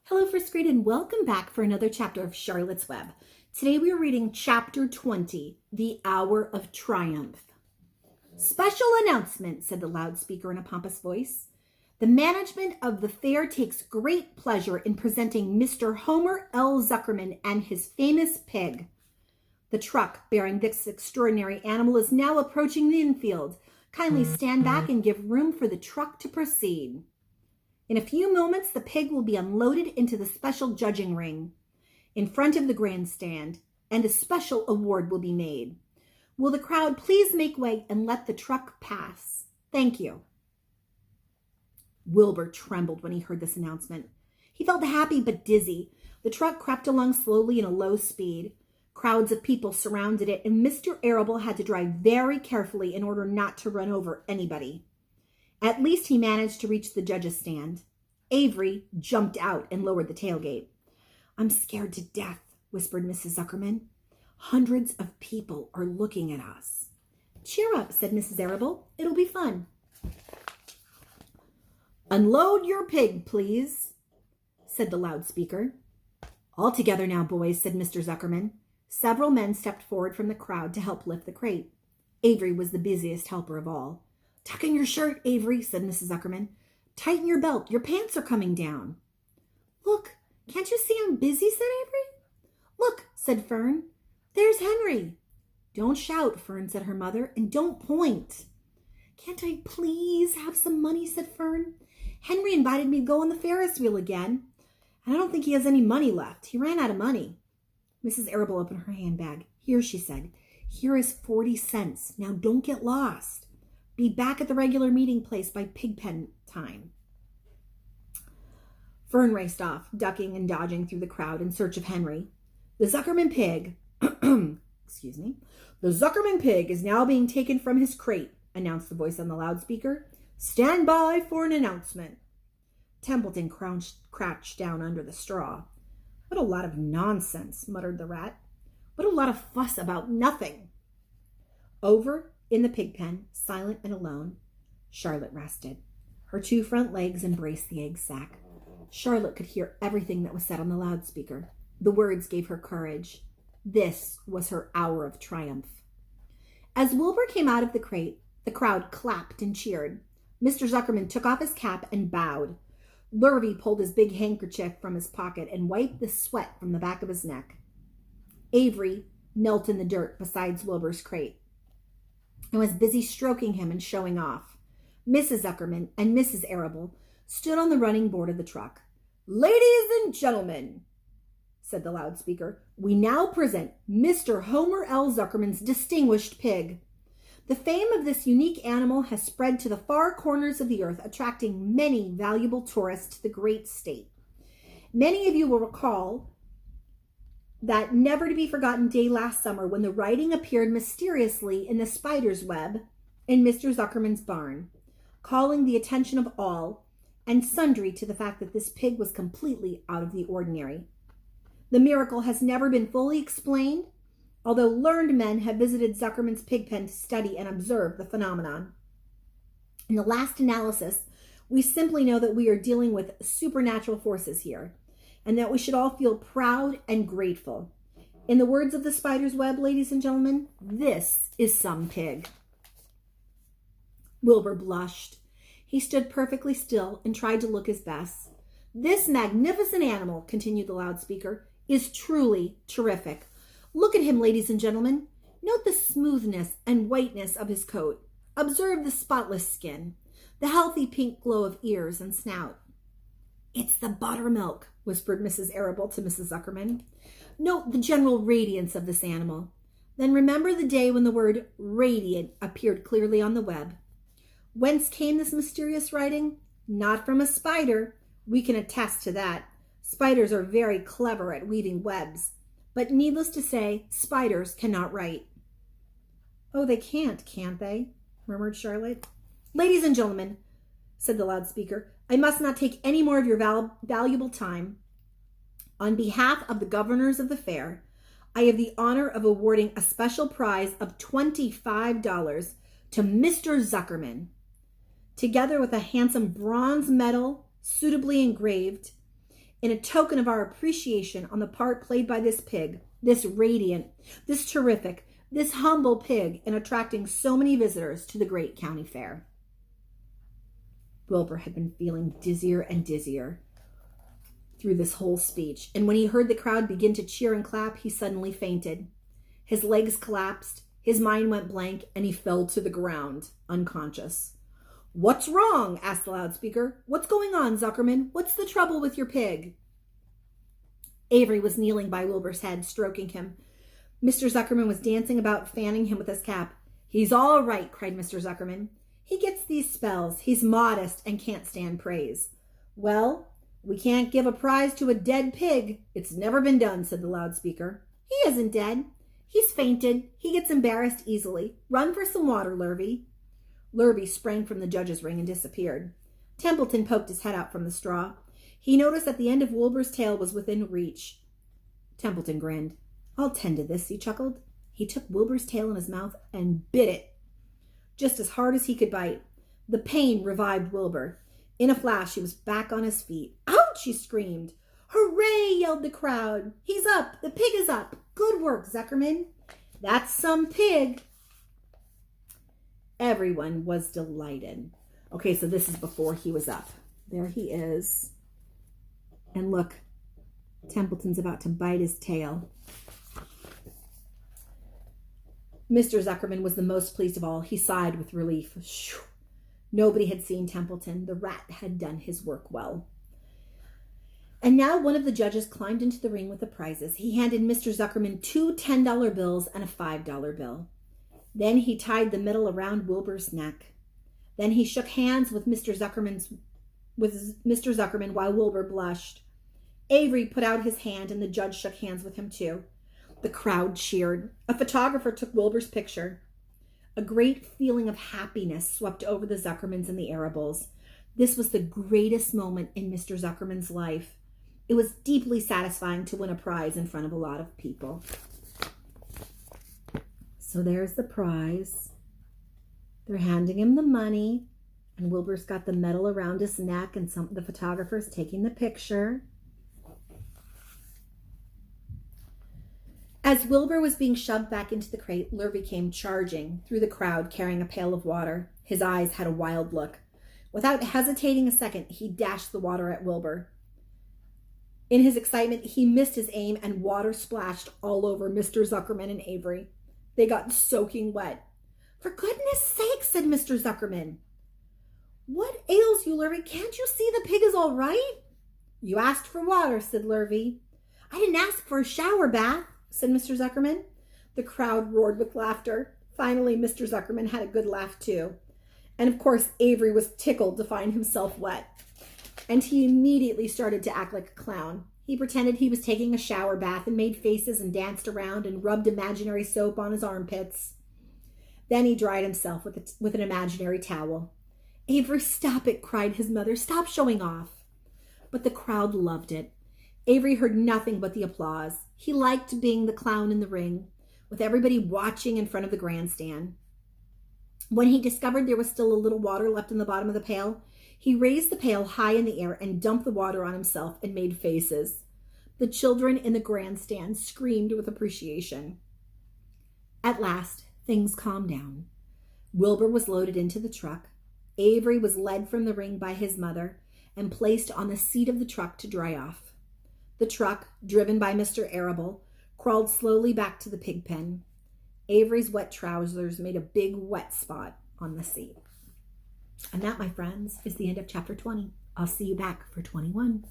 Hello, first grade, and welcome back for another chapter of Charlotte's Web. Today we are reading Chapter 20, The Hour of Triumph. Special announcement, said the loudspeaker in a pompous voice. The management of the fair takes great pleasure in presenting Mr. Homer L. Zuckerman and his famous pig. The truck bearing this extraordinary animal is now approaching the infield. Kindly stand back and give room for the truck to proceed. In a few moments, the pig will be unloaded into the special judging ring in front of the grandstand, and a special award will be made. Will the crowd please make way and let the truck pass? Thank you. Wilbur trembled when he heard this announcement. He felt happy but dizzy. The truck crept along slowly in a low speed. Crowds of people surrounded it, and Mr. Arable had to drive very carefully in order not to run over anybody. At least he managed to reach the judge's stand. Avery jumped out and lowered the tailgate. I'm scared to death, whispered Mrs. Zuckerman. Hundreds of people are looking at us. Cheer up, said Mrs. Arable. It'll be fun. Unload your pig, please, said the loudspeaker. All together now, boys, said Mr. Zuckerman. Several men stepped forward from the crowd to help lift the crate. Avery was the busiest helper of all. Tuck in your shirt, Avery, said Mrs. Zuckerman. Tighten your belt. Your pants are coming down. Look, can't you see I'm busy, said Avery. Look, said Fern. There's Henry. Don't shout, Fern, said her mother, and don't point. Can't I please have some money, said Fern. Henry invited me to go on the Ferris wheel again, and I don't think he has any money left. He ran out of money. Mrs. Arable opened her handbag. Here, she said. Here is 40 cents. Now don't get lost. Be back at the regular meeting place by Pigpen time. Fern raced off, ducking and dodging through the crowd in search of Henry. The Zuckerman pig, the Zuckerman pig is now being taken from his crate, announced the voice on the loudspeaker. Stand by for an announcement. Templeton crouched down under the straw. What a lot of nonsense, muttered the rat. What a lot of fuss about nothing. Over in the pig pen, silent and alone, Charlotte rested. Her two front legs embraced the egg sack. Charlotte could hear everything that was said on the loudspeaker. The words gave her courage. This was her hour of triumph. As Wilbur came out of the crate, the crowd clapped and cheered. Mr. Zuckerman took off his cap and bowed. Lurvy pulled his big handkerchief from his pocket and wiped the sweat from the back of his neck. Avery knelt in the dirt beside Wilbur's crate and was busy stroking him and showing off. Mrs. Zuckerman and Mrs. Arable stood on the running board of the truck. Ladies and gentlemen, said the loudspeaker, we now present Mr. Homer L. Zuckerman's distinguished pig. The fame of this unique animal has spread to the far corners of the earth, attracting many valuable tourists to the great state. Many of you will recall that never-to-be-forgotten day last summer when the writing appeared mysteriously in the spider's web in Mr. Zuckerman's barn, calling the attention of all and sundry to the fact that this pig was completely out of the ordinary. The miracle has never been fully explained, although learned men have visited Zuckerman's pig pen to study and observe the phenomenon. In the last analysis, we simply know that we are dealing with supernatural forces here, and that we should all feel proud and grateful. In the words of the spider's web, ladies and gentlemen, this is some pig. Wilbur blushed. He stood perfectly still and tried to look his best. This magnificent animal, continued the loudspeaker, is truly terrific. Look at him, ladies and gentlemen. Note the smoothness and whiteness of his coat. Observe the spotless skin, the healthy pink glow of ears and snout. It's the buttermilk, whispered Mrs. Arable to Mrs. Zuckerman. Note the general radiance of this animal. Then remember the day when the word radiant appeared clearly on the web. Whence came this mysterious writing? Not from a spider. We can attest to that. Spiders are very clever at weaving webs. But needless to say, spiders cannot write. Oh, they can't they? Murmured Charlotte. Ladies and gentlemen, said the loudspeaker, I must not take any more of your valuable time. On behalf of the governors of the fair, I have the honor of awarding a special prize of $25 to Mr. Zuckerman, together with a handsome bronze medal suitably engraved in a token of our appreciation on the part played by this pig, this radiant, this terrific, this humble pig in attracting so many visitors to the great county fair. Wilbur had been feeling dizzier and dizzier through this whole speech, and when he heard the crowd begin to cheer and clap, he suddenly fainted. His legs collapsed, his mind went blank, and he fell to the ground, unconscious. "What's wrong?" asked the loudspeaker. "What's going on, Zuckerman? What's the trouble with your pig?" Avery was kneeling by Wilbur's head, stroking him. Mr. Zuckerman was dancing about, fanning him with his cap. "He's all right," cried Mr. Zuckerman. "He gets these spells. He's modest and can't stand praise." "Well, we can't give a prize to a dead pig. It's never been done," said the loudspeaker. "He isn't dead. He's fainted. He gets embarrassed easily. Run for some water, Lurvy." Lurvy sprang from the judge's ring and disappeared. Templeton poked his head out from the straw. He noticed that the end of Wilbur's tail was within reach. Templeton grinned. "I'll tend to this," he chuckled. He took Wilbur's tail in his mouth and bit it just as hard as he could bite. The pain revived Wilbur. In a flash, he was back on his feet. "Ouch!" he screamed. "Hooray!" yelled the crowd. "He's up! The pig is up! Good work, Zuckerman! That's some pig!" Everyone was delighted. Okay, so this is before he was up. There he is. And look, Templeton's about to bite his tail. Mr. Zuckerman was the most pleased of all. He sighed with relief. Shoo. Nobody had seen Templeton. The rat had done his work well. And now one of the judges climbed into the ring with the prizes. He handed Mr. Zuckerman 2 $10 bills and a $5 bill. Then he tied the medal around Wilbur's neck. Then he shook hands with Mr. Zuckerman while Wilbur blushed. Avery put out his hand and the judge shook hands with him too. The crowd cheered. A photographer took Wilbur's picture. A great feeling of happiness swept over the Zuckermans and the Arables. This was the greatest moment in Mr. Zuckerman's life. It was deeply satisfying to win a prize in front of a lot of people. So there's the prize. They're handing him the money, and Wilbur's got the medal around his neck, and the photographer's taking the picture. As Wilbur was being shoved back into the crate, Lurvy came charging through the crowd carrying a pail of water. His eyes had a wild look. Without hesitating a second, he dashed the water at Wilbur. In his excitement, he missed his aim and water splashed all over Mr. Zuckerman and Avery. They got soaking wet. "For goodness sake," said Mr. Zuckerman. "What ails you, Lurvy? Can't you see the pig is all right?" "You asked for water," said Lurvy. "I didn't ask for a shower bath," said Mr. Zuckerman. The crowd roared with laughter. Finally, Mr. Zuckerman had a good laugh too. And of course, Avery was tickled to find himself wet. And he immediately started to act like a clown. He pretended he was taking a shower bath and made faces and danced around and rubbed imaginary soap on his armpits. Then he dried himself with an imaginary towel. "Avery, stop it," cried his mother. "Stop showing off." But the crowd loved it. Avery heard nothing but the applause. He liked being the clown in the ring, with everybody watching in front of the grandstand. When he discovered there was still a little water left in the bottom of the pail, he raised the pail high in the air and dumped the water on himself and made faces. The children in the grandstand screamed with appreciation. At last, things calmed down. Wilbur was loaded into the truck. Avery was led from the ring by his mother and placed on the seat of the truck to dry off. The truck, driven by Mr. Arable, crawled slowly back to the pig pen. Avery's wet trousers made a big wet spot on the seat. And that, my friends, is the end of chapter 20. I'll see you back for 21.